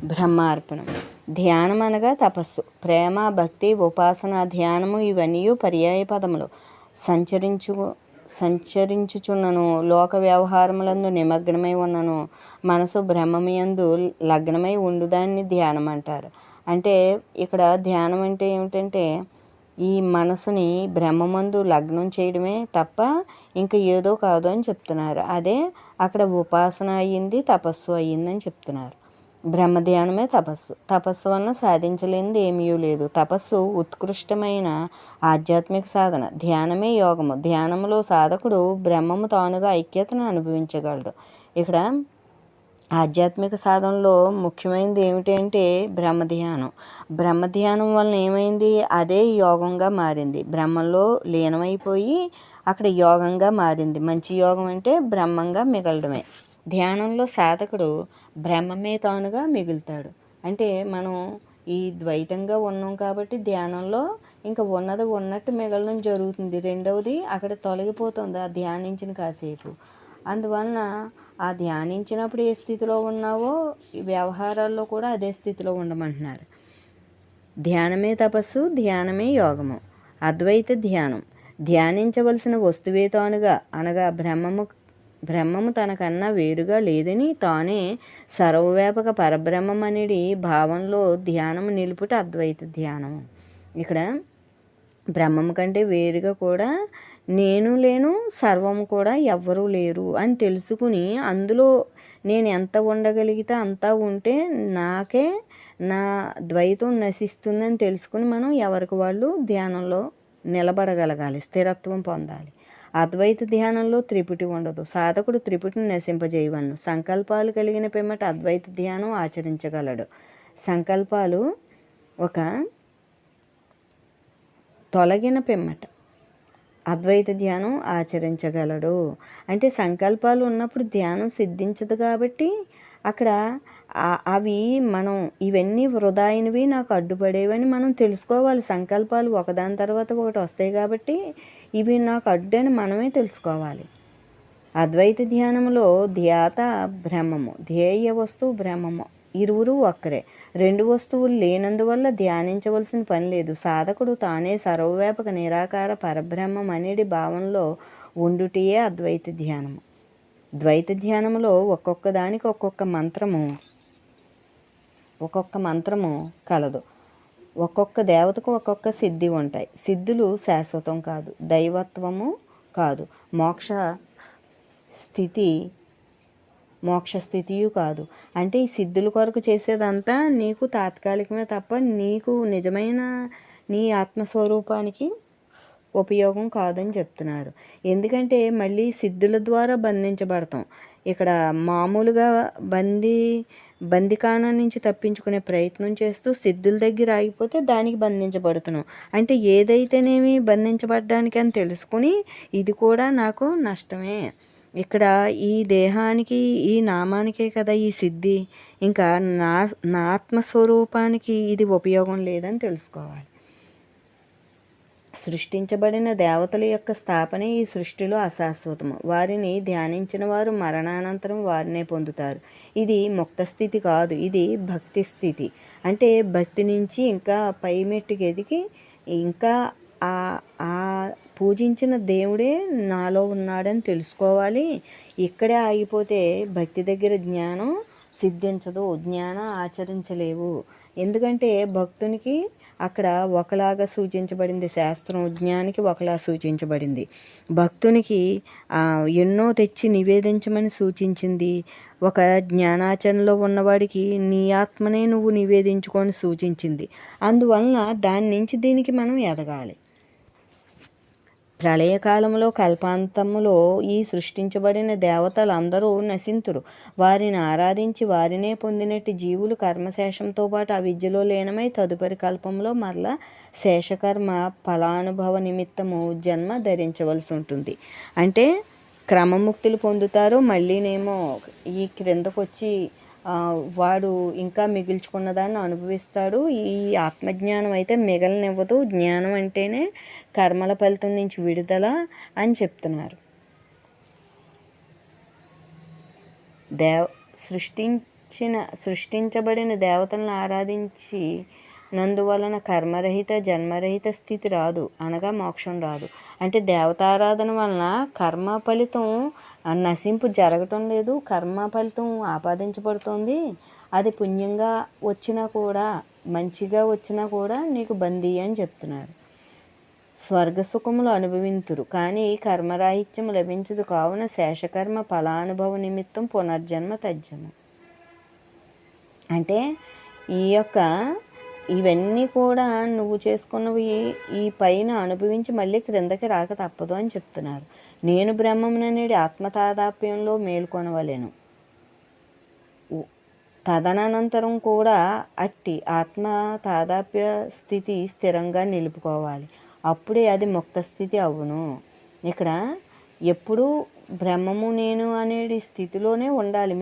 బ్రహ్మార్పణం. ధ్యానం అనగా తపస్సు. ప్రేమ, భక్తి, ఉపాసన, ధ్యానము ఇవన్నీ పర్యాయ పదములు. సంచరించుచున్నను, లోక వ్యవహారములందు నిమగ్నమై ఉన్నను, మనసు బ్రహ్మయందు లగ్నమై ఉండుదాన్ని ధ్యానం అంటారు. అంటే ఇక్కడ ధ్యానం అంటే ఏమిటంటే ఈ మనసుని బ్రహ్మమందు లగ్నం చేయడమే తప్ప ఇంకా ఏదో కాదు అని చెప్తున్నారు. అదే అక్కడ ఉపాసన అయ్యింది, తపస్సు అయ్యిందని చెప్తున్నారు. బ్రహ్మధ్యానమే తపస్సు. తపస్సు వలన సాధించలేనిది ఏమీ లేదు. తపస్సు ఉత్కృష్టమైన ఆధ్యాత్మిక సాధన. ధ్యానమే యోగము. ధ్యానములో సాధకుడు బ్రహ్మము తానుగా ఐక్యతను అనుభవించగలడు. ఇక్కడ ఆధ్యాత్మిక సాధనలో ముఖ్యమైనది ఏమిటంటే బ్రహ్మధ్యానం. బ్రహ్మధ్యానం వలన ఏమైంది? అదే యోగంగా మారింది. బ్రహ్మంలో లీనమైపోయి అక్కడ యోగంగా మారింది. మంచి యోగం అంటే బ్రహ్మంగా మిగలడమే. ధ్యానంలో సాధకుడు బ్రహ్మమే తానుగా మిగులుతాడు. అంటే మనం ఈ ద్వైతంగా ఉన్నాం కాబట్టి ధ్యానంలో ఇంకా ఉన్నది ఉన్నట్టు మిగలడం జరుగుతుంది. రెండవది అక్కడ తొలగిపోతుంది ఆ ధ్యానించిన కాసేపు. అందువలన ఆ ధ్యానించినప్పుడు ఏ స్థితిలో ఉన్నావో ఈ వ్యవహారాల్లో కూడా అదే స్థితిలో ఉండమంటున్నారు. ధ్యానమే తపస్సు, ధ్యానమే యోగము. అద్వైత ధ్యానం. ధ్యానించవలసిన వస్తువే తానుగా అనగా బ్రహ్మము తనకన్నా వేరుగా లేదని తానే సర్వవ్యాపక పరబ్రహ్మం అనేది భావంలో ధ్యానము నిలుపుట అద్వైత ధ్యానము. ఇక్కడ బ్రహ్మము కంటే వేరుగా కూడా నేను లేను, సర్వము కూడా ఎవ్వరూ లేరు అని తెలుసుకుని అందులో నేను ఎంత ఉండగలిగితే అంతా ఉంటే నాకే నా ద్వైతం నశిస్తుందని తెలుసుకుని మనం ఎవరికి వాళ్ళు ధ్యానంలో నిలబడగలగాలి, స్థిరత్వం పొందాలి. అద్వైత ధ్యానంలో త్రిపుటి ఉండదు. సాధకుడు త్రిపుటిని నశింపజేయవలను. సంకల్పాలు కలిగిన పిమ్మట అద్వైత ధ్యానం ఆచరించగలడు. సంకల్పాలు ఒక తొలగిన పిమ్మట అద్వైత ధ్యానం ఆచరించగలడు. అంటే సంకల్పాలు ఉన్నప్పుడు ధ్యానం సిద్ధించదు కాబట్టి అక్కడ అవి మనం ఇవన్నీ వృధా అయినవి, నాకు అడ్డుపడేవని మనం తెలుసుకోవాలి. సంకల్పాలు ఒకదాని తర్వాత ఒకటి వస్తాయి కాబట్టి ఇవి నాకు అడ్డు అని మనమే తెలుసుకోవాలి. అద్వైత ధ్యానంలో ధ్యాత బ్రహ్మము, ధ్యేయ వస్తువు బ్రహ్మము, ఇరువురు ఒక్కరే. రెండు వస్తువులు లేనందువల్ల ధ్యానించవలసిన పని లేదు. సాధకుడు తానే సర్వవ్యాపక నిరాకార పరబ్రహ్మం అనేది భావంలో ఉండుటయే అద్వైత ధ్యానము. ద్వైత ధ్యానంలో ఒక్కొక్క దానికి ఒక్కొక్క మంత్రము కలదు. ఒక్కొక్క దేవతకు ఒక్కొక్క సిద్ధి ఉంటాయి. సిద్ధులు శాశ్వతం కాదు, దైవత్వము కాదు, మోక్ష స్థితియు కాదు. అంటే ఈ సిద్ధుల కొరకు చేసేదంతా నీకు తాత్కాలికమే తప్ప నీకు నిజమైన నీ ఆత్మస్వరూపానికి ఉపయోగం కాదని చెప్తున్నారు. ఎందుకంటే మళ్ళీ సిద్ధుల ద్వారా బంధించబడతాం. ఇక్కడ మామూలుగా బందికానా నుంచి తప్పించుకునే ప్రయత్నం చేస్తూ సిద్ధుల దగ్గర ఆగిపోతే దానికి బంధించబడుతున్నాం. అంటే ఏదైతేనేమి బంధించబడ్డానికి అని తెలుసుకుని ఇది కూడా నాకు నష్టమే. ఇక్కడ ఈ దేహానికి ఈ నామానికే కదా ఈ సిద్ధి, ఇంకా నా ఆత్మస్వరూపానికి ఇది ఉపయోగం లేదని తెలుసుకోవాలి. సృష్టించబడిన దేవతల యొక్క స్థాపనే ఈ సృష్టిలో అశాశ్వతము. వారిని ధ్యానించిన వారు మరణానంతరం వారినే పొందుతారు. ఇది ముక్త స్థితి కాదు, ఇది భక్తి స్థితి. అంటే భక్తి నుంచి ఇంకా పై మెట్టుకు ఎదిగి ఇంకా ఆ పూజించిన దేవుడే నాలో ఉన్నాడని తెలుసుకోవాలి. ఇక్కడే ఆగిపోతే భక్తి దగ్గర జ్ఞానం సిద్ధించదు, జ్ఞానం ఆచరించలేవు. ఎందుకంటే భక్తునికి అక్కడ ఒకలాగా సూచించబడింది శాస్త్రం, జ్ఞానికి ఒకలా సూచించబడింది. భక్తునికి ఎన్నో తెచ్చి నివేదించమని సూచించింది. ఒక జ్ఞానాచరణలో ఉన్నవాడికి నీ ఆత్మనే నువ్వు నివేదించుకొని సూచించింది. అందువలన దాని నుంచి దీనికి మనం ఎదగాలి. ప్రళయకాలంలో కల్పాంతములో ఈ సృష్టించబడిన దేవతలు అందరూ నశింతురు. వారిని ఆరాధించి వారినే పొందినట్టు జీవులు కర్మశేషంతో పాటు అవిద్యలో లీనమై తదుపరి కల్పంలో మరలా శేషకర్మ ఫలానుభవ నిమిత్తము జన్మ ధరించవలసి ఉంటుంది. అంటే క్రమముక్తులు పొందుతారు. మళ్ళీనేమో ఈ క్రిందకు వచ్చి వాడు ఇంకా మిగిల్చుకున్న దాన్ని అనుభవిస్తాడు. ఈ ఆత్మజ్ఞానం అయితే మిగలనివ్వదు. జ్ఞానం అంటేనే కర్మల ఫలితం నుంచి విడుదల అని చెప్తున్నారు. సృష్టించబడిన దేవతలను ఆరాధించి నందువలన కర్మరహిత జన్మరహిత స్థితి రాదు, అనగా మోక్షం రాదు. అంటే దేవతారాధన వలన కర్మ ఫలితం నశింపు జరగటం లేదు, కర్మ ఫలితం ఆపాదించబడుతుంది. అది పుణ్యంగా వచ్చినా కూడా, మంచిగా వచ్చినా కూడా నీకు బందీ అని చెప్తున్నారు. స్వర్గసుఖములు అనుభవింతురు, కానీ కర్మరాహిత్యం లభించదు. కావున శేషకర్మ ఫలానుభవ నిమిత్తం పునర్జన్మ తజ్జము. అంటే ఇవన్నీ కూడా నువ్వు చేసుకున్నవి ఈ పైన అనుభవించి మళ్ళీ క్రిందకి రాక తప్పదు అని చెప్తున్నారు. నేను బ్రహ్మముననేది ఆత్మతాదాప్యంలో మేల్కొనవలెను. తదనంతరం కూడా అట్టి ఆత్మ తాదాప్య స్థితి స్థిరంగా నిలుపుకోవాలి. అప్పుడే అది ముక్త స్థితి అవును. ఇక్కడ ఎప్పుడూ బ్రహ్మము నేను అనేది స్థితిలోనే ఉండాలి.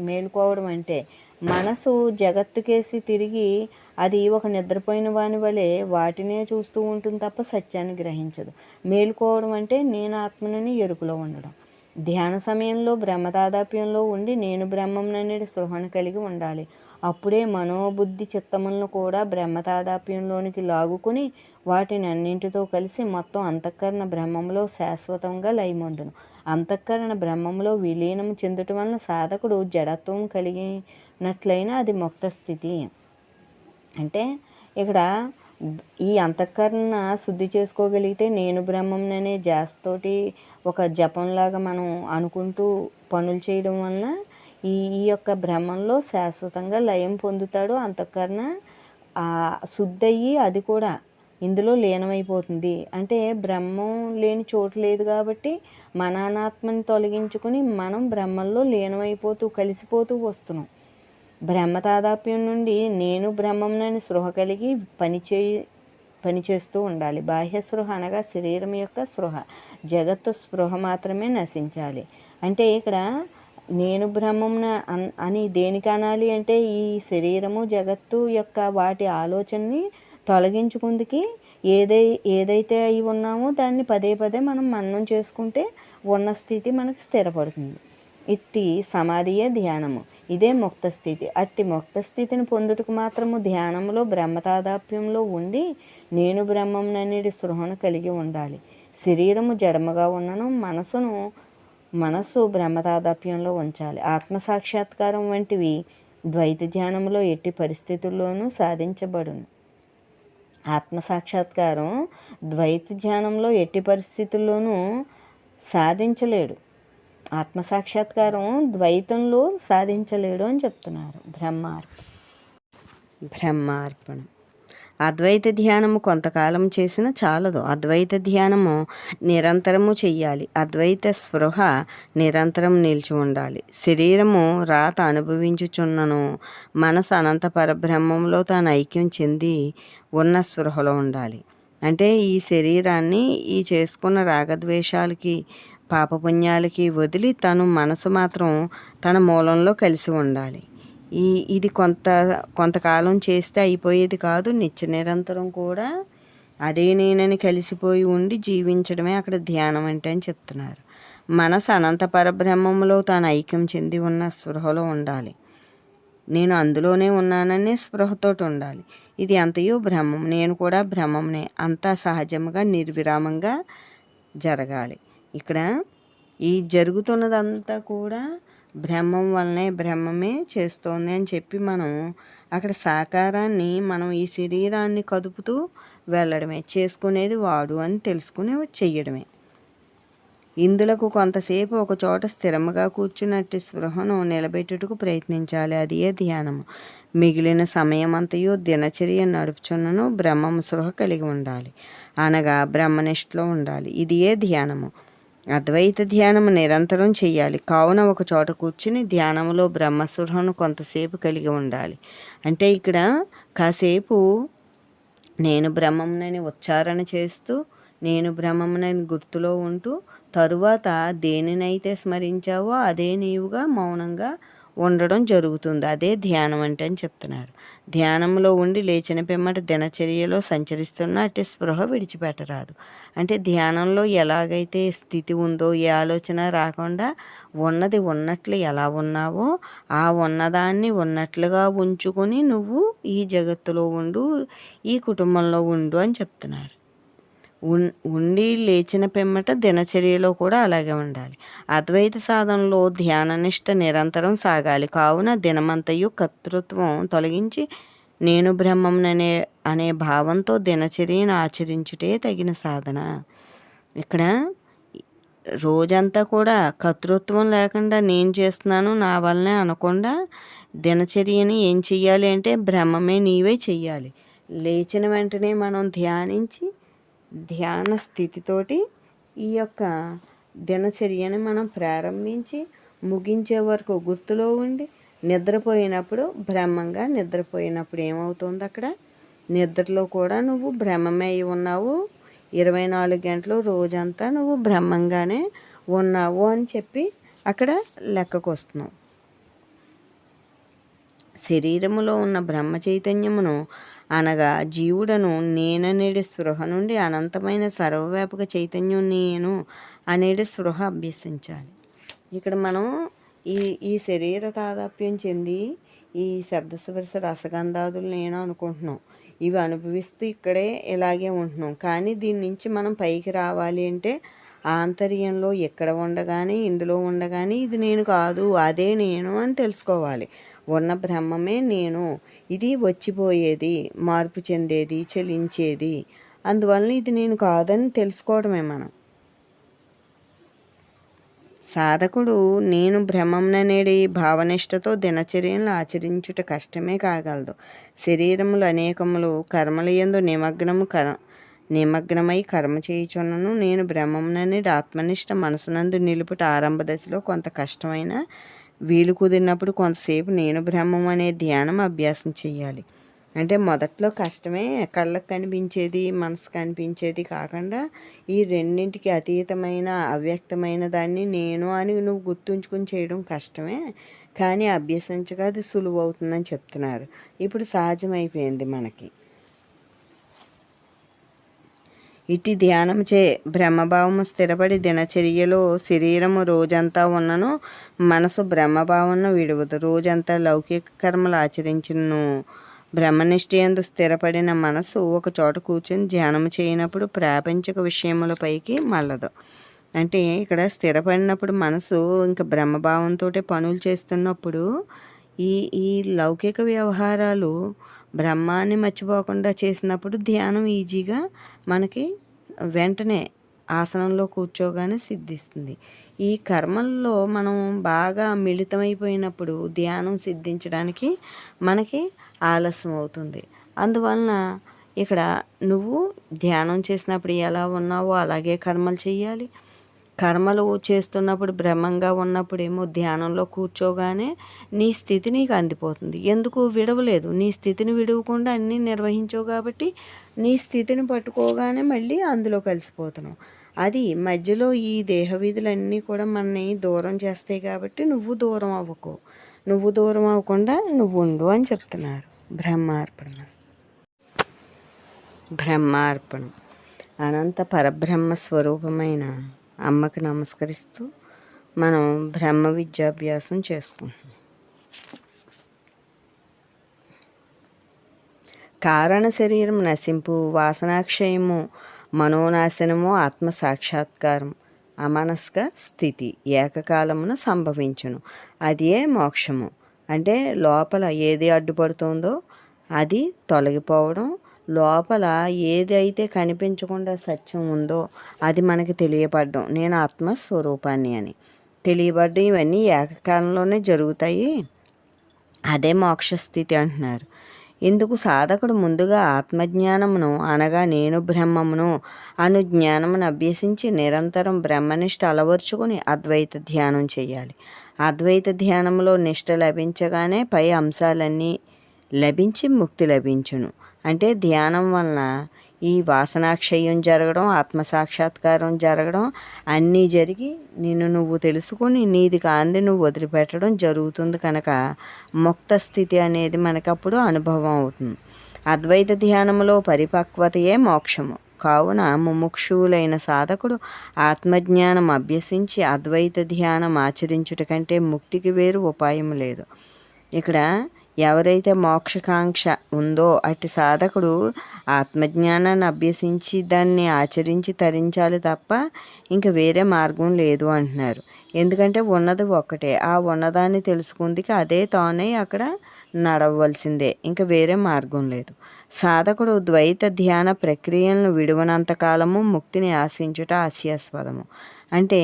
మేలుకోవడం అంటే మనసు జగత్తుకేసి తిరిగి అది ఒక నిద్రపోయిన వాని వలె వాటినే చూస్తూ ఉంటుంది తప్ప సత్యాన్ని గ్రహించదు. మేలుకోవడం అంటే నేను ఆత్మనని ఎరుకులో ఉండడం. ధ్యాన సమయంలో బ్రహ్మతాదాప్యంలో ఉండి నేను బ్రహ్మంననేది స్పృహను కలిగి ఉండాలి. అప్పుడే మనోబుద్ధి చిత్తములను కూడా బ్రహ్మతాదాప్యంలోనికి లాగుకుని వాటిని అన్నింటితో కలిసి మొత్తం అంతఃకరణ బ్రహ్మంలో శాశ్వతంగా లయమొందును. అంతఃకరణ బ్రహ్మంలో విలీనం చెందుట వలన సాధకుడు జడత్వం కలిగినట్లయినా అది ముక్త స్థితి. అంటే ఇక్కడ ఈ అంతఃకరణ శుద్ధి చేసుకోగలిగితే నేను బ్రహ్మంననే జాస్తోటి ఒక జపంలాగా మనం అనుకుంటూ పనులు చేయడం వలన ఈ యొక్క బ్రహ్మంలో శాశ్వతంగా లయం పొందుతాడు. అంతఃకరణ శుద్ధి అయ్యి అది కూడా ఇందులో లీనమైపోతుంది. అంటే బ్రహ్మం లేని చోటు లేదు కాబట్టి మనానాత్మని తొలగించుకుని మనం బ్రహ్మంలో లీనమైపోతూ కలిసిపోతూ వస్తున్నాం. బ్రహ్మ తాదాప్యం నుండి నేను బ్రహ్మంనని స్పృహ కలిగి పనిచేస్తూ ఉండాలి. బాహ్య స్పృహ అనగా శరీరం యొక్క స్పృహ, జగత్తు స్పృహ మాత్రమే నశించాలి. అంటే ఇక్కడ నేను బ్రహ్మంన అని దేనికి అనాలి అంటే ఈ శరీరము జగత్తు యొక్క వాటి ఆలోచనని తొలగించుకుందుకి ఏదైతే అయి ఉన్నామో దాన్ని పదే పదే మనం మననం చేసుకుంటే ఉన్న స్థితి మనకు స్థిరపడుతుంది. ఇట్టి సమాధియే ధ్యానము. ఇదే ముక్త స్థితి. అట్టి ముక్త స్థితిని పొందుటకు మాత్రము ధ్యానంలో బ్రహ్మతాదాప్యంలో ఉండి నేను బ్రహ్మంననేది స్పృహను కలిగి ఉండాలి. శరీరము జడముగా ఉన్నను మనసు బ్రహ్మతాదాప్యంలో ఉంచాలి. ఆత్మసాక్షాత్కారం వంటివి ద్వైత ధ్యానంలో ఎట్టి పరిస్థితుల్లోనూ సాధించబడును. ఆత్మసాక్షాత్కారం ద్వైత ధ్యానంలో ఎట్టి పరిస్థితుల్లోనూ సాధించలేడు. ఆత్మసాక్షాత్కారం ద్వైతంలో సాధించలేడు అని చెప్తున్నారు. బ్రహ్మార్పణం. అద్వైత ధ్యానము కొంతకాలం చేసినా చాలదు. అద్వైత ధ్యానము నిరంతరము చెయ్యాలి. అద్వైత స్పృహ నిరంతరం నిలిచి ఉండాలి. శరీరము రాత అనుభవించుచున్నను మనసు అనంత పరబ్రహ్మంలో తాను ఐక్యం చెంది ఉన్న స్పృహలో ఉండాలి. అంటే ఈ శరీరాన్ని ఈ చేసుకున్న రాగద్వేషాలకి పాపపుణ్యాలకి వదిలి తను మనసు మాత్రం తన మూలంలో కలిసి ఉండాలి. ఇది కొంతకాలం చేస్తే అయిపోయేది కాదు. నిత్య నిరంతరం కూడా అదే నేనని కలిసిపోయి ఉండి జీవించడమే అక్కడ ధ్యానం అంటే అని చెప్తున్నారు. మనసు అనంత పరబ్రహ్మంలో తాను ఐక్యం చెంది ఉన్న స్పృహలో ఉండాలి. నేను అందులోనే ఉన్నాననే స్పృహతోటి ఉండాలి. ఇది అంతయు బ్రహ్మం, నేను కూడా బ్రహ్మంనే. అంతా సహజంగా నిర్విరామంగా జరగాలి. ఇక్కడ ఈ జరుగుతున్నదంతా కూడా బ్రహ్మం వల్లనే, బ్రహ్మమే చేస్తోంది అని చెప్పి మనం అక్కడ సాకారాన్ని మనం ఈ శరీరాన్ని కదుపుతూ వెళ్ళడమే. చేసుకునేది వాడు అని తెలుసుకుని చెయ్యడమే. ఇందులకు కొంతసేపు ఒక చోట స్థిరముగా కూర్చున్నట్టు స్పృహను నిలబెట్టుటకు ప్రయత్నించాలి. అది ఏ ధ్యానము. మిగిలిన సమయమంతయు దినచర్య నడుపుచున్నను బ్రహ్మము స్పృహ కలిగి ఉండాలి, అనగా బ్రహ్మనిష్టలో ఉండాలి. ఇది ఏ ధ్యానము. అద్వైత ధ్యానము నిరంతరం చెయ్యాలి. కావున ఒక చోట కూర్చుని ధ్యానములో బ్రహ్మస్పృహను కొంతసేపు కలిగి ఉండాలి. అంటే ఇక్కడ కాసేపు నేను బ్రహ్మమునని ఉచ్చారణ చేస్తూ నేను బ్రహ్మమునని గుర్తులో ఉంటూ తరువాత దేనినైతే స్మరించావో అదే నీవుగా మౌనంగా ఉండడం జరుగుతుంది. అదే ధ్యానం అంటే అని చెప్తున్నారు. ధ్యానంలో ఉండి లేచిన పిమ్మట దినచర్యలో సంచరిస్తున్న అట్టి స్పృహ విడిచిపెట్టరాదు. అంటే ధ్యానంలో ఎలాగైతే స్థితి ఉందో ఏ ఆలోచన రాకుండా ఉన్నది ఉన్నట్లు ఎలా ఉన్నావో ఆ ఉన్నదాన్ని ఉన్నట్లుగా ఉంచుకొని నువ్వు ఈ జగత్తులో ఉండు, ఈ కుటుంబంలో ఉండు అని చెప్తున్నారు. ఉండి లేచిన పిమ్మట దినచర్యలో కూడా అలాగే ఉండాలి. అద్వైత సాధనలో ధ్యాననిష్ట నిరంతరం సాగాలి. కావున దినమంతయు కర్తృత్వం తొలగించి నేను అనే భావంతో దినచర్యను ఆచరించుటే తగిన సాధన. ఇక్కడ రోజంతా కూడా కర్తృత్వం లేకుండా నేను చేస్తున్నాను నా వల్లనే అనకుండా దినచర్యని ఏం చెయ్యాలి అంటే బ్రహ్మమే నీవే చెయ్యాలి. లేచిన వెంటనే మనం ధ్యానించి ధ్యాన స్థితితోటి ఈ యొక్క దినచర్యని మనం ప్రారంభించి ముగించే వరకు గుర్తులో ఉండి నిద్రపోయినప్పుడు బ్రహ్మంగా నిద్రపోయినప్పుడు ఏమవుతుంది అక్కడ నిద్రలో కూడా నువ్వు బ్రహ్మమే అయి ఉన్నావు. 24 గంటలు రోజంతా నువ్వు బ్రహ్మంగానే ఉన్నావు అని చెప్పి అక్కడ లెక్కకు వస్తున్నావు. శరీరములో ఉన్న బ్రహ్మ చైతన్యమును అనగా జీవుడను నేననేటి స్పృహ నుండి అనంతమైన సర్వవ్యాపక చైతన్యం నేను అనేది స్పృహ అభ్యసించాలి. ఇక్కడ మనం ఈ శరీర తాదాప్యం చెంది ఈ శబ్దస్పర్శ రసగంధాదులు నేను అనుకుంటున్నాం. ఇవి అనుభవిస్తూ ఇక్కడే ఇలాగే ఉంటున్నాం. కానీ దీని నుంచి మనం పైకి రావాలి అంటే ఆంతర్యంలో ఎక్కడ ఉండగానే ఇందులో ఉండగానే ఇది నేను కాదు అదే నేను అని తెలుసుకోవాలి. ఉన్న బ్రహ్మమే నేను, ఇది వచ్చిపోయేది, మార్పు చెందేది, చలించేది, అందువలన ఇది నేను కాదని తెలుసుకోవడమే మనం. సాధకుడు నేను బ్రహ్మముననేది భావనిష్టతో దినచర్యలను ఆచరించుట కష్టమే కాగలదు. శరీరములు అనేకములు కర్మలయందు నిమగ్నమై కర్మ చేయుచున్నను నేను బ్రహ్మముననేది ఆత్మనిష్ట మనసునందు నిలుపుట ఆరంభ దశలో కొంత కష్టమైన వీలు కుదిరినప్పుడు కొంతసేపు నేను బ్రహ్మం అనే ధ్యానం అభ్యాసం చేయాలి. అంటే మొదట్లో కష్టమే, కళ్ళకు కనిపించేది మనసు కనిపించేది కాకుండా ఈ రెండింటికి అతీతమైన అవ్యక్తమైన దాన్ని నేను అని నువ్వు గుర్తుంచుకుని చేయడం కష్టమే, కానీ అభ్యసించగా అది సులువు అవుతుందని చెప్తున్నారు. ఇప్పుడు సహజమైపోయింది మనకి. ఇటు ధ్యానముచే బ్రహ్మభావము స్థిరపడి దినచర్యలో శరీరము రోజంతా ఉన్నను మనసు బ్రహ్మభావమును విడువదు. రోజంతా లౌకిక కర్మలు ఆచరించును. బ్రహ్మనిష్ఠయందు స్థిరపడిన మనసు ఒక చోట కూర్చొని ధ్యానము చేయనప్పుడు ప్రాపంచిక విషయములపైకి మళ్ళదు. అంటే ఇక్కడ స్థిరపడినప్పుడు మనసు ఇంకా బ్రహ్మభావంతో పనులు చేస్తున్నప్పుడు ఈ లౌకిక వ్యవహారాలు బ్రహ్మాన్ని మర్చిపోకుండా చేసినప్పుడు ధ్యానం ఈజీగా మనకి వెంటనే ఆసనంలో కూర్చోగానే సిద్ధిస్తుంది. ఈ కర్మల్లో మనం బాగా మిళితమైపోయినప్పుడు ధ్యానం సిద్ధించడానికి మనకి ఆలస్యం అవుతుంది. అందువలన ఇక్కడ నువ్వు ధ్యానం చేసినప్పుడు ఎలా ఉన్నావో అలాగే కర్మలు చేయాలి. కర్మలు చేస్తున్నప్పుడు బ్రహ్మంగా ఉన్నప్పుడు ఏమో ధ్యానంలో కూర్చోగానే నీ స్థితి నీకు అందిపోతుంది. ఎందుకు విడవలేదు, నీ స్థితిని విడవకుండా అన్నీ నిర్వహించవు కాబట్టి నీ స్థితిని పట్టుకోగానే మళ్ళీ అందులో కలిసిపోతున్నావు. అది మధ్యలో ఈ దేహ విధులన్నీ కూడా మనని దూరం చేస్తాయి కాబట్టి నువ్వు దూరం అవ్వకు, నువ్వు దూరం అవ్వకుండా నువ్వు ఉండు అని చెప్తున్నారు. బ్రహ్మార్పణం అనంత పరబ్రహ్మ స్వరూపమైన అమ్మకి నమస్కరిస్తూ మనం బ్రహ్మ విద్యాభ్యాసం చేసుకుంటున్నాం. కారణ శరీరం నశింపు, వాసనాక్షయము, మనోనాశనము, ఆత్మ సాక్షాత్కారం, అమనస్క స్థితి ఏకకాలమున సంభవించును. అదే మోక్షము. అంటే లోపల ఏది అడ్డుపడుతుందో అది తొలగిపోవడం, లోపల ఏది అయితే కనిపించకుండా సత్యం ఉందో అది మనకి తెలియబడ్డం, నేను ఆత్మస్వరూపాన్ని అని తెలియబడ్డం, ఇవన్నీ ఏకకాలంలోనే జరుగుతాయి. అదే మోక్షస్థితి అంటున్నారు. ఇందుకు సాధకుడు ముందుగా ఆత్మజ్ఞానమును అనగా నేను బ్రహ్మమును అను జ్ఞానమును అభ్యసించి నిరంతరం బ్రహ్మనిష్ట అలవర్చుకుని అద్వైత ధ్యానం చేయాలి. అద్వైత ధ్యానంలో నిష్ట లభించగానే పై అంశాలన్నీ లభించి ముక్తి లభించును. అంటే ధ్యానం వలన ఈ వాసనాక్షయం జరగడం, ఆత్మసాక్షాత్కారం జరగడం అన్నీ జరిగి నిన్ను నువ్వు తెలుసుకొని నీది కాంది నువ్వు వదిలిపెట్టడం జరుగుతుంది. కనుక ముక్త స్థితి అనేది మనకప్పుడు అనుభవం అవుతుంది. అద్వైత ధ్యానంలో పరిపక్వతయే మోక్షము. కావున ముముక్షువులైన సాధకుడు ఆత్మజ్ఞానం అభ్యసించి అద్వైత ధ్యానం ఆచరించుట కంటే ముక్తికి వేరు ఉపాయం లేదు. ఇక్కడ ఎవరైతే మోక్షకాంక్ష ఉందో అట్టి సాధకుడు ఆత్మజ్ఞానాన్ని అభ్యసించి దాన్ని ఆచరించి తరించాలి తప్ప ఇంక వేరే మార్గం లేదు అంటున్నారు. ఎందుకంటే ఉన్నది ఒక్కటే, ఆ ఉన్నదాన్ని తెలుసుకుందికి అదే తానై అక్కడ నడవలసిందే, ఇంకా వేరే మార్గం లేదు. సాధకుడు ద్వైత ధ్యాన ప్రక్రియలను విడువనంతకాలము ముక్తిని ఆశించుట హాస్యాస్పదము. అంటే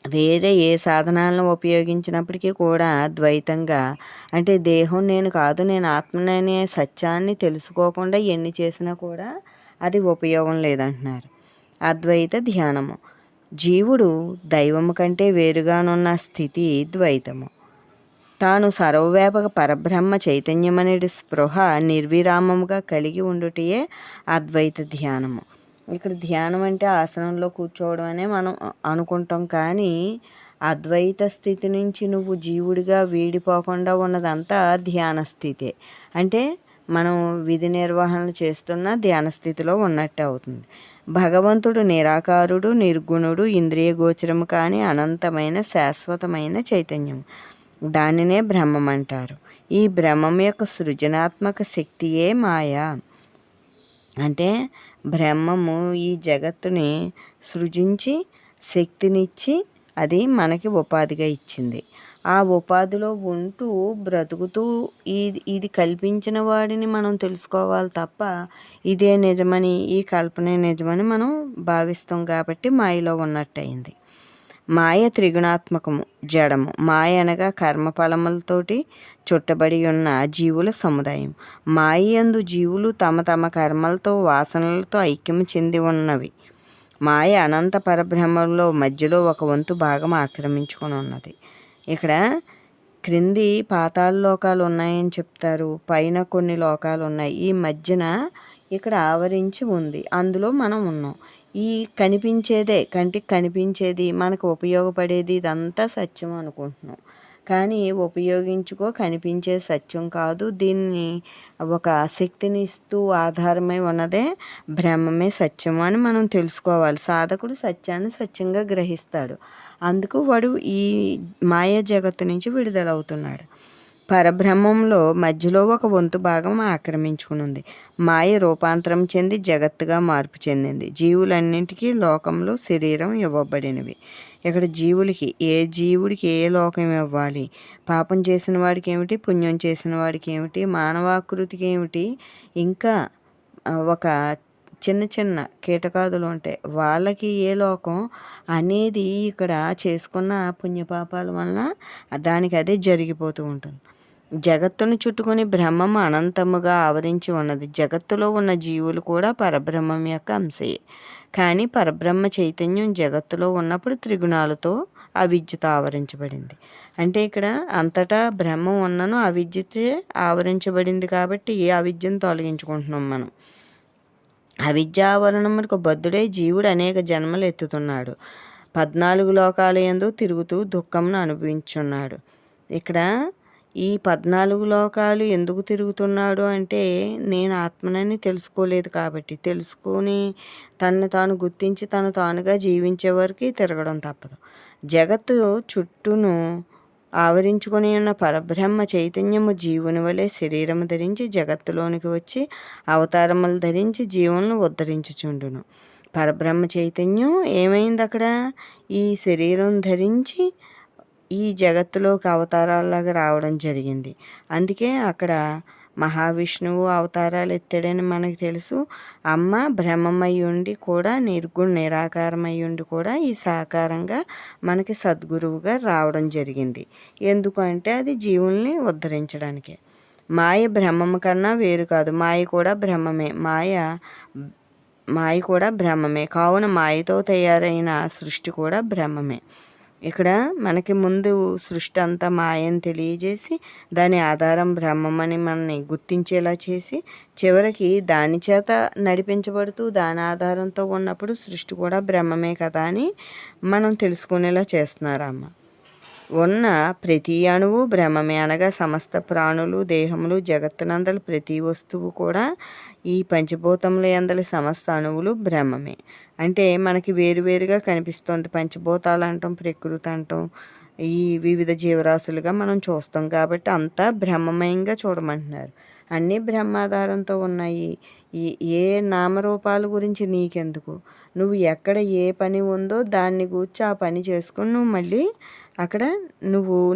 వేరే ఏ సాధనాలను ఉపయోగించినప్పటికీ కూడా ద్వైతంగా, అంటే దేహం నేను కాదు నేను ఆత్మననే సత్యాన్ని తెలుసుకోకుండా ఎన్ని చేసినా కూడా అది ఉపయోగం లేదంటున్నారు. అద్వైత ధ్యానము జీవుడు దైవము కంటే వేరుగానున్న స్థితి ద్వైతము. తాను సర్వవ్యాపక పరబ్రహ్మ చైతన్యమనేటి స్పృహ నిర్విరామముగా కలిగి ఉండుటయే అద్వైత ధ్యానము. ఇక్కడ ధ్యానం అంటే ఆసనంలో కూర్చోవడం అనే మనం అనుకుంటాం, కానీ అద్వైత స్థితి నుంచి నువ్వు జీవుడిగా వీడిపోకుండా ఉన్నదంతా ధ్యాన స్థితే. అంటే మనం విధి నిర్వహణలు చేస్తున్న ధ్యాన స్థితిలో ఉన్నట్టు అవుతుంది. భగవంతుడు నిరాకారుడు, నిర్గుణుడు, ఇంద్రియ గోచరము కాని అనంతమైన శాశ్వతమైన చైతన్యం. దానినే బ్రహ్మం అంటారు. ఈ బ్రహ్మం యొక్క సృజనాత్మక శక్తియే మాయ. అంటే బ్రహ్మము ఈ జగత్తుని సృజించి శక్తినిచ్చి అది మనకి ఉపాధిగా ఇచ్చింది. ఆ ఉపాధిలో ఉంటూ బ్రతుకుతూ ఇది కల్పించిన వాడిని మనం తెలుసుకోవాలి తప్ప ఇదే నిజమని, ఈ కల్పనే నిజమని మనం భావిస్తాం. కాబట్టి మాయలో ఉన్నట్టయింది. మాయ త్రిగుణాత్మకము, జడము. మాయ అనగా కర్మఫలములతోటి చుట్టబడి ఉన్న జీవుల సముదాయం. మాయ యందు జీవులు తమ తమ కర్మలతో వాసనలతో ఐక్యము చెంది ఉన్నవి. మాయ అనంత పరబ్రహ్మంలో మధ్యలో ఒక వంతు భాగం ఆక్రమించుకొని ఉన్నది. ఇక్కడ క్రింది పాతాళ లోకాలు ఉన్నాయని చెప్తారు, పైన కొన్ని లోకాలు ఉన్నాయి. ఈ మధ్యన ఇక్కడ ఆవరించి ఉంది, అందులో మనం ఉన్నాం. ఈ కనిపించేదే, కంటికి కనిపించేది, మనకు ఉపయోగపడేది ఇదంతా సత్యం అనుకుంటున్నాం, కానీ ఉపయోగించుకో కనిపించే సత్యం కాదు. దీన్ని ఒక శక్తిని ఇస్తూ ఆధారమై ఉన్నదే బ్రహ్మమే సత్యము అని మనం తెలుసుకోవాలి. సాధకుడు సత్యాన్ని సత్యంగా గ్రహిస్తాడు, అందుకు వాడు ఈ మాయ జగత్తు నుంచి విడుదలవుతున్నాడు. పరబ్రహ్మంలో మధ్యలో ఒక వంతు భాగం ఆక్రమించుకుని ఉంది. మాయ రూపాంతరం చెంది జగత్తుగా మార్పు చెందింది. జీవులన్నింటికీ లోకంలో శరీరం ఇవ్వబడినవి. ఇక్కడ ఏ జీవుడికి ఏ లోకం ఇవ్వాలి, పాపం చేసిన వాడికి ఏమిటి, పుణ్యం చేసిన వాడికి ఏమిటి, మానవాకృతికి ఏమిటి, ఇంకా ఒక చిన్న చిన్న కీటకాదులు ఉంటాయి, వాళ్ళకి ఏ లోకం అనేది ఇక్కడ చేసుకున్న పుణ్యపాపాల వలన దానికి అదే జరిగిపోతూ ఉంటుంది. జగత్తును చుట్టుకొని బ్రహ్మము అనంతముగా ఆవరించి ఉన్నది. జగత్తులో ఉన్న జీవులు కూడా పరబ్రహ్మం యొక్క అంశయే. కానీ పరబ్రహ్మ చైతన్యం జగత్తులో ఉన్నప్పుడు త్రిగుణాలతో అవిద్యతో ఆవరించబడింది. అంటే ఇక్కడ అంతటా బ్రహ్మం ఉన్నను అవిద్యతే ఆవరించబడింది. కాబట్టి అవిద్యను తొలగించుకుంటున్నాం మనం. అవిద్యావరణములకు బద్ధుడై జీవుడు అనేక జన్మలు ఎత్తుతున్నాడు. 14 లోకాల యందు తిరుగుతూ దుఃఖమును అనుభవించున్నాడు. ఇక్కడ ఈ 14 లోకాలు ఎందుకు తిరుగుతున్నాడు అంటే నేను ఆత్మనని తెలుసుకోలేదు కాబట్టి, తెలుసుకొని తనను తాను గుర్తించి తను తానుగా జీవించే వరకు తిరగడం తప్పదు. జగత్తు చుట్టూను ఆవరించుకొని ఉన్న పరబ్రహ్మ చైతన్యము జీవుని వలె శరీరము ధరించి జగత్తులోనికి వచ్చి అవతారములు ధరించి జీవులను ఉద్ధరించుచుండును. పరబ్రహ్మ చైతన్యం ఏమైంది అక్కడ, ఈ శరీరం ధరించి ఈ జగత్తులోకి అవతారాల్లాగా రావడం జరిగింది. అందుకే అక్కడ మహావిష్ణువు అవతారాలు ఎత్తాడని మనకు తెలుసు. అమ్మ బ్రహ్మమై ఉండి కూడా నిరాకారమై ఉండి కూడా ఈ సాకారంగా మనకి సద్గురువుగా రావడం జరిగింది. ఎందుకంటే అది జీవుల్ని ఉద్ధరించడానికి. మాయ బ్రహ్మము కన్నా వేరు కాదు, మాయ కూడా బ్రహ్మమే. మాయ కూడా బ్రహ్మమే. కావున మాయతో తయారైన సృష్టి కూడా బ్రహ్మమే. ఇక్కడ మనకి ముందు సృష్టి అంతా మాయని తెలియజేసి దాని ఆధారం బ్రహ్మమని మనని గుర్తించేలా చేసి చివరికి దాని చేత నడిపించబడుతూ దాని ఆధారంతో ఉన్నప్పుడు సృష్టి కూడా బ్రహ్మమే కదా అని మనం తెలుసుకునేలా చేస్తున్నారు అమ్మ. ఉన్న ప్రతి అణువు బ్రహ్మమే అనగా సమస్త ప్రాణులు దేహములు జగత్తునందలి ప్రతి వస్తువు కూడా ఈ పంచభూతముల యందలి సమస్త అణువులు బ్రహ్మమే. అంటే మనకి వేరువేరుగా కనిపిస్తుంది. పంచభూతాలు అంటాం, ప్రకృతి అంటాం, ఈ వివిధ జీవరాశులుగా మనం చూస్తాం కాబట్టి అంతా బ్రహ్మమయంగా చూడమంటున్నారు. అన్నీ బ్రహ్మాధారంతో ఉన్నాయి. ఏ నామరూపాల గురించి నీకెందుకు, నువ్వు ఎక్కడ ఏ పని ఉందో దాన్ని గూర్చి ఆ పని చేసుకుని నువ్వు మళ్ళీ అక్కడ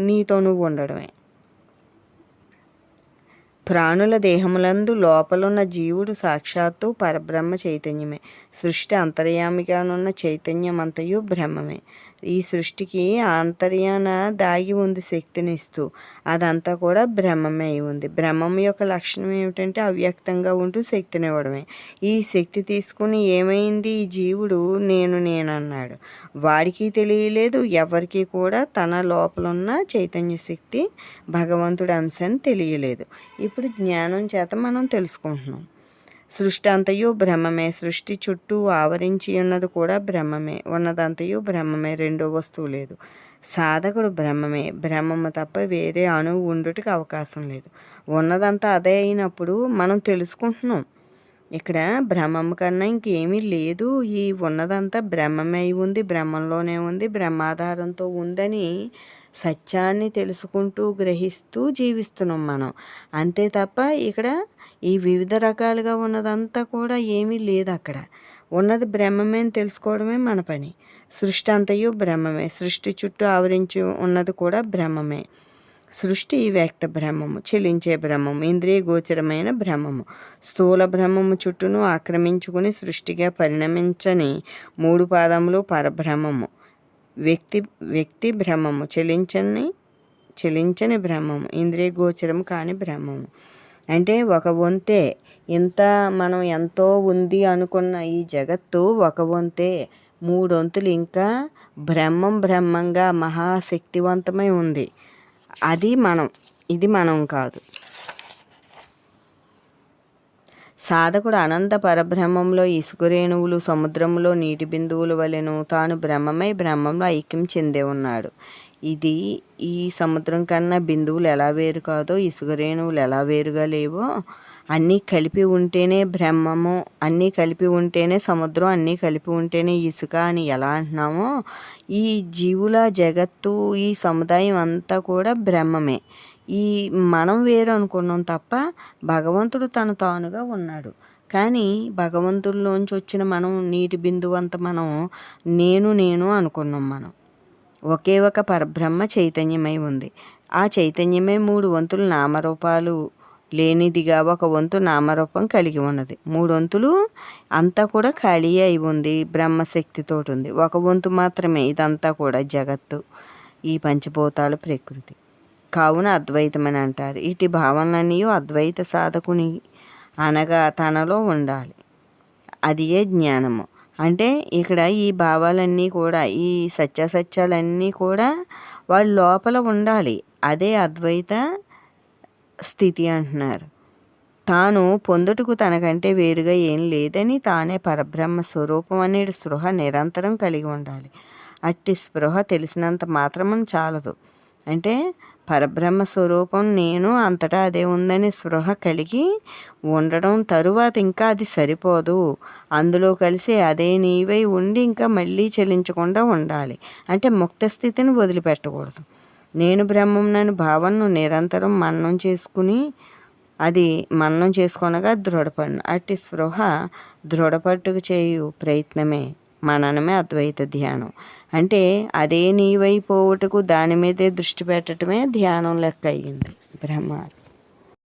నీతో నువ్వు ఉండడమే. ప్రాణుల దేహములందు లోపలున్న జీవుడు సాక్షాత్తు పరబ్రహ్మ చైతన్యమే. సృష్టి అంతర్యామిగానున్న చైతన్యమంతయు బ్రహ్మమే. ఈ సృష్టికి ఆంతర్యాన దాగి ఉంది శక్తినిస్తూ, అదంతా కూడా బ్రహ్మమే అయి ఉంది. బ్రహ్మం యొక్క లక్షణం ఏమిటంటే అవ్యక్తంగా ఉంటూ శక్తినివ్వడమే. ఈ శక్తి తీసుకుని ఏమైంది, ఈ జీవుడు నేనన్నాడు. వాడికి తెలియలేదు, ఎవరికి కూడా తన లోపలున్న చైతన్య శక్తి భగవంతుడి అంశని తెలియలేదు. ఇప్పుడు జ్ఞానం చేత మనం తెలుసుకుంటున్నాం. సృష్టి అంతయు బ్రహ్మమే. సృష్టి చుట్టూ ఆవరించి ఉన్నది కూడా బ్రహ్మమే. ఉన్నదంతయు బ్రహ్మమే, రెండో వస్తువు లేదు. సాధకుడు బ్రహ్మమే. బ్రహ్మము తప్ప వేరే అణువు ఉండుటకు అవకాశం లేదు. ఉన్నదంతా అదే అయినప్పుడు మనం తెలుసుకుంటున్నాం ఇక్కడ బ్రహ్మం కన్నా ఇంకేమీ లేదు, ఈ ఉన్నదంతా బ్రహ్మమే అయి ఉంది, బ్రహ్మంలోనే ఉంది, బ్రహ్మాధారంతో ఉందని సత్యాన్ని తెలుసుకుంటూ గ్రహిస్తూ జీవిస్తున్నాం మనం. అంతే తప్ప ఇక్కడ ఈ వివిధ రకాలుగా ఉన్నదంతా కూడా ఏమీ లేదు. అక్కడ ఉన్నది బ్రహ్మమే అని తెలుసుకోవడమే మన పని. సృష్టి అంతయు బ్రహ్మమే. సృష్టి చుట్టూ ఆవరించి ఉన్నది కూడా బ్రహ్మమే. సృష్టి వ్యక్త బ్రహ్మము, చెలించే బ్రహ్మము, ఇంద్రియ గోచరమైన బ్రహ్మము, స్థూల బ్రహ్మము చుట్టూను ఆక్రమించుకుని సృష్టిగా పరిణమించని 3 పాదములు పరబ్రహ్మము. వ్యక్తి బ్రహ్మము, చెలించని బ్రహ్మము, ఇంద్రియ గోచరము కాని బ్రహ్మము. అంటే ఒక వంతే, ఇంత మనం ఎంతో ఉంది అనుకున్న ఈ జగత్తు ఒక వంతే, 3 వంతులు ఇంకా బ్రహ్మంగా మహాశక్తివంతమై ఉంది. అది మనం, ఇది మనం కాదు. సాధకుడు అనంత పరబ్రహ్మంలో ఇసుక రేణువులు సముద్రంలో నీటి బిందువుల వలెను తాను బ్రహ్మమై బ్రహ్మంలో ఐక్యం చెందే ఉన్నాడు. ఈ సముద్రం కన్నా బిందువులు ఎలా వేరు కాదో, ఇసుక రేణువులు ఎలా వేరుగా లేవో, అన్నీ కలిపి ఉంటేనే బ్రహ్మము, అన్నీ కలిపి ఉంటేనే సముద్రం, అన్నీ కలిపి ఉంటేనే ఇసుక అని ఎలా అంటున్నామో, ఈ జీవుల జగత్తు ఈ సముదాయం అంతా కూడా బ్రహ్మమే. మనం వేరు అనుకున్నాం తప్ప భగవంతుడు తానుగా ఉన్నాడు. కానీ భగవంతుడిలోంచి వచ్చిన మనం నీటి బిందువు అంత మనం నేను అనుకున్నాం. మనం ఒకే ఒక పరబ్రహ్మ చైతన్యమై ఉంది. ఆ చైతన్యమే 3 వంతులు నామరూపాలు లేనిదిగా ఒక వంతు నామరూపం కలిగి ఉన్నది. 3 వంతులు అంతా కూడా ఖాళీ అయి ఉంది, బ్రహ్మశక్తితో ఉంది. ఒక వంతు మాత్రమే ఇదంతా కూడా జగత్తు, ఈ పంచభూతాలు, ప్రకృతి. కావున అద్వైతమని అంటారు. ఇటు భావనలన్నీ అద్వైత సాధకుని అనగా తనలో ఉండాలి. అదియే జ్ఞానము. అంటే ఇక్కడ ఈ భావాలన్నీ కూడా, ఈ సత్యాలన్నీ కూడా వాళ్ళ లోపల ఉండాలి. అదే అద్వైత స్థితి అంటున్నారు. తాను పొందుటకు తనకంటే వేరుగా ఏం లేదని, తానే పరబ్రహ్మ స్వరూపం అనే స్పృహ నిరంతరం కలిగి ఉండాలి. అట్టి స్పృహ తెలిసినంత మాత్రమే చాలదు. అంటే పరబ్రహ్మ స్వరూపం నేను, అంతటా అదే ఉందని స్పృహ కలిగి ఉండడం తరువాత ఇంకా అది సరిపోదు. అందులో కలిసి అదే నీవై ఉండి ఇంకా మళ్ళీ చెలించకుండా ఉండాలి. అంటే ముక్త స్థితిని వదిలిపెట్టకూడదు. నేను బ్రహ్మంనని భావనను నిరంతరం మననం చేసుకొనగా దృఢపడను. అట్టి స్పృహ దృఢపట్టుకు చేయు ప్రయత్నమే మననమే అద్వైత ధ్యానం. అంటే అదే నీవైపోవుటకు దాని మీదే దృష్టి పెట్టడమే ధ్యానం లెక్క అయ్యింది బ్రహ్మ.